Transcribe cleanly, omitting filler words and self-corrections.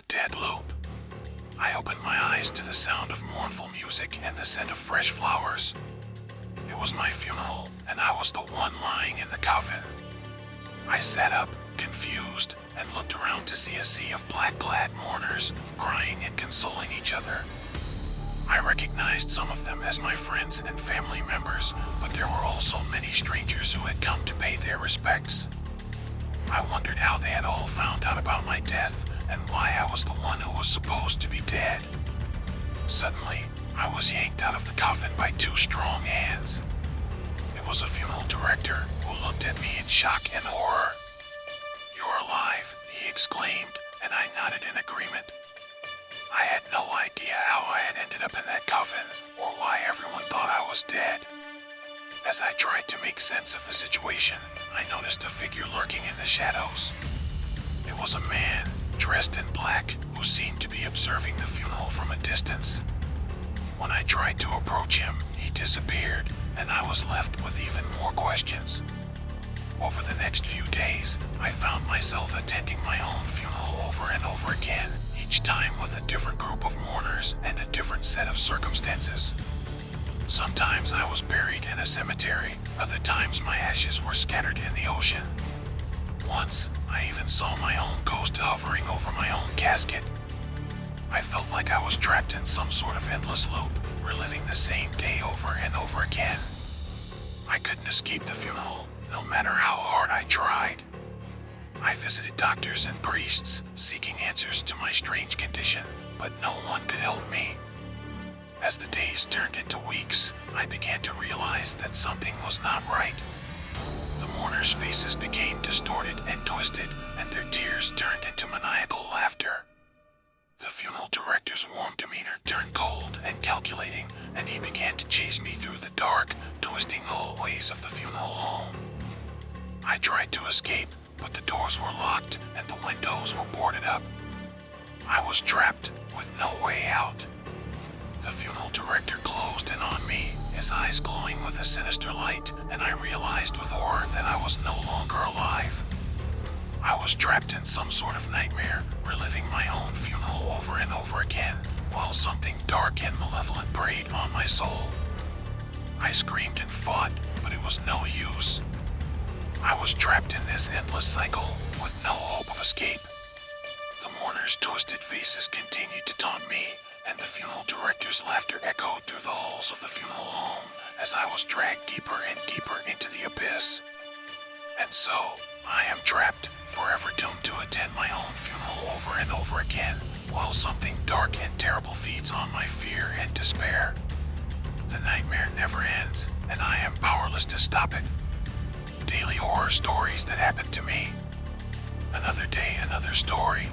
dead loop. I opened my eyes to the sound of mournful music and the scent of fresh flowers. It was my funeral, and I was the one lying in the coffin. I sat up, confused, and looked around to see a sea of black-clad mourners, crying and consoling each other. I recognized some of them as my friends and family members, but there were also many strangers who had come to pay their respects. I wondered how they had all found out about my death and why I was the one who was supposed to be dead. Suddenly, I was yanked out of the coffin by two strong hands. It was a funeral director who looked at me in shock and horror. "You're alive," he exclaimed, and I nodded in agreement. I had no idea how I had ended up in that coffin or why everyone thought I was dead. As I tried to make sense of the situation, I noticed a figure lurking in the shadows. It was a man, dressed in black, who seemed to be observing the funeral from a distance. When I tried to approach him, he disappeared, and I was left with even more questions. Over the next few days, I found myself attending my own funeral over and over again, each time with a different group of mourners and a different set of circumstances. Sometimes I was buried in a cemetery, other times my ashes were scattered in the ocean. Once, I even saw my own ghost hovering over my own casket. I felt like I was trapped in some sort of endless loop, reliving the same day over and over again. I couldn't escape the funeral, no matter how hard I tried. I visited doctors and priests, seeking answers to my strange condition, but no one could help me. As the days turned into weeks, I began to realize that something was not right. The mourners' faces became distorted and twisted, and their tears turned into maniacal laughter. The funeral director's warm demeanor turned cold and calculating, and he began to chase me through the dark, twisting hallways of the funeral home. I tried to escape, but the doors were locked and the windows were boarded up. I was trapped with no way out. The funeral director closed in on me, his eyes glowing with a sinister light, and I realized with horror that I was no longer alive. I was trapped in some sort of nightmare, reliving my own funeral over and over again, while something dark and malevolent preyed on my soul. I screamed and fought, but it was no use. I was trapped in this endless cycle, with no hope of escape. The mourners' twisted faces continued to taunt me, and the funeral director's laughter echoed through the halls of the funeral home as I was dragged deeper and deeper into the abyss. And so, I am trapped, forever doomed to attend my own funeral over and over again, while something dark and terrible feeds on my fear and despair. The nightmare never ends, and I am powerless to stop it. Daily horror stories that happened to me. Another day, another story.